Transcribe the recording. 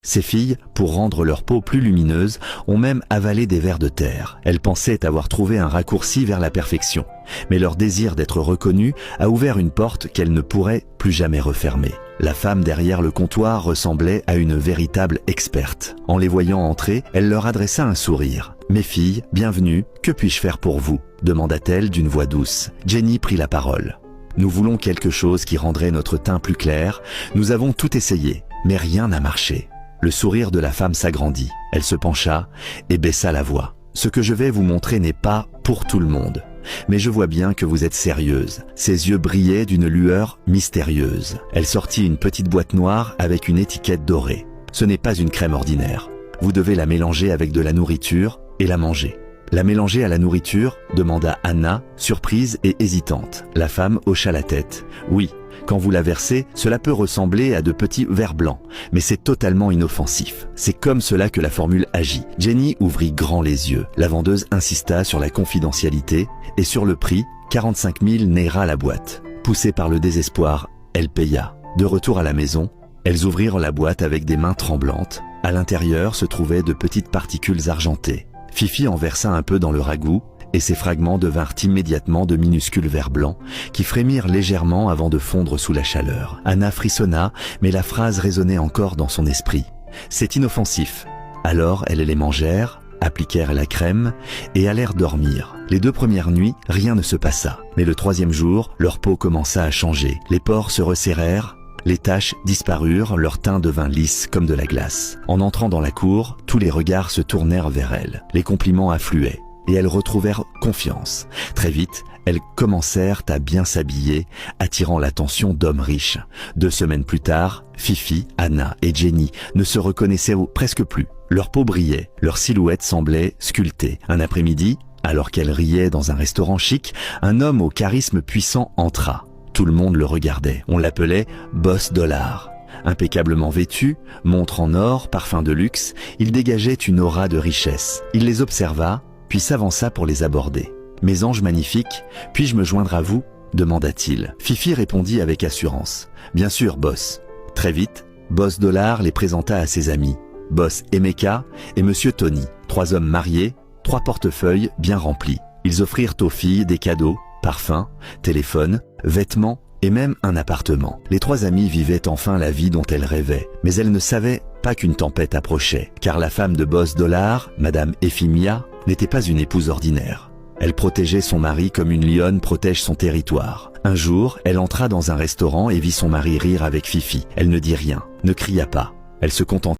Ces filles, pour rendre leur peau plus lumineuse, ont même avalé des vers de terre. Elles pensaient avoir trouvé un raccourci vers la perfection. Mais leur désir d'être reconnues a ouvert une porte qu'elles ne pourraient plus jamais refermer. La femme derrière le comptoir ressemblait à une véritable experte. En les voyant entrer, elle leur adressa un sourire. « Mes filles, bienvenue, que puis-je faire pour vous ?» demanda-t-elle d'une voix douce. Jenny prit la parole. « Nous voulons quelque chose qui rendrait notre teint plus clair. Nous avons tout essayé, mais rien n'a marché. » Le sourire de la femme s'agrandit. Elle se pencha et baissa la voix. « Ce que je vais vous montrer n'est pas pour tout le monde. Mais je vois bien que vous êtes sérieuse. » Ses yeux brillaient d'une lueur mystérieuse. Elle sortit une petite boîte noire avec une étiquette dorée. « Ce n'est pas une crème ordinaire. Vous devez la mélanger avec de la nourriture et la manger. » « La mélanger à la nourriture ?» demanda Anna, surprise et hésitante. La femme hocha la tête. « Oui, quand vous la versez, cela peut ressembler à de petits vers blancs, mais c'est totalement inoffensif. C'est comme cela que la formule agit. » Jenny ouvrit grand les yeux. La vendeuse insista sur la confidentialité et sur le prix, 45 000 naira la boîte. Poussée par le désespoir, elle paya. De retour à la maison, elles ouvrirent la boîte avec des mains tremblantes. À l'intérieur se trouvaient de petites particules argentées. Fifi en versa un peu dans le ragoût et ces fragments devinrent immédiatement de minuscules vers blancs qui frémirent légèrement avant de fondre sous la chaleur. Anna frissonna, mais la phrase résonnait encore dans son esprit. « C'est inoffensif. » Alors elles les mangèrent, appliquèrent la crème et allèrent dormir. Les 2 premières nuits, rien ne se passa. Mais le 3e jour, leur peau commença à changer. Les pores se resserrèrent. Les taches disparurent, leur teint devint lisse comme de la glace. En entrant dans la cour, tous les regards se tournèrent vers elles. Les compliments affluaient et elles retrouvèrent confiance. Très vite, elles commencèrent à bien s'habiller, attirant l'attention d'hommes riches. 2 semaines plus tard, Fifi, Anna et Jenny ne se reconnaissaient presque plus. Leur peau brillait, leur silhouette semblait sculptée. Un après-midi, alors qu'elles riaient dans un restaurant chic, un homme au charisme puissant entra. Tout le monde le regardait. On l'appelait Boss Dollar. Impeccablement vêtu, montre en or, parfum de luxe, il dégageait une aura de richesse. Il les observa, puis s'avança pour les aborder. « Mes anges magnifiques, puis-je me joindre à vous ?» demanda-t-il. Fifi répondit avec assurance. « Bien sûr, boss. » Très vite, Boss Dollar les présenta à ses amis. Boss Emeka et Monsieur Tony, 3 hommes mariés, 3 portefeuilles bien remplis. Ils offrirent aux filles des cadeaux, parfums, téléphones, vêtements et même un appartement. Les 3 amies vivaient enfin la vie dont elles rêvaient, mais elles ne savaient pas qu'une tempête approchait, car la femme de Boss Dollar, Madame Ephimia, n'était pas une épouse ordinaire. Elle protégeait son mari comme une lionne protège son territoire. Un jour, elle entra dans un restaurant et vit son mari rire avec Fifi. Elle ne dit rien, ne cria pas. Elle se contenta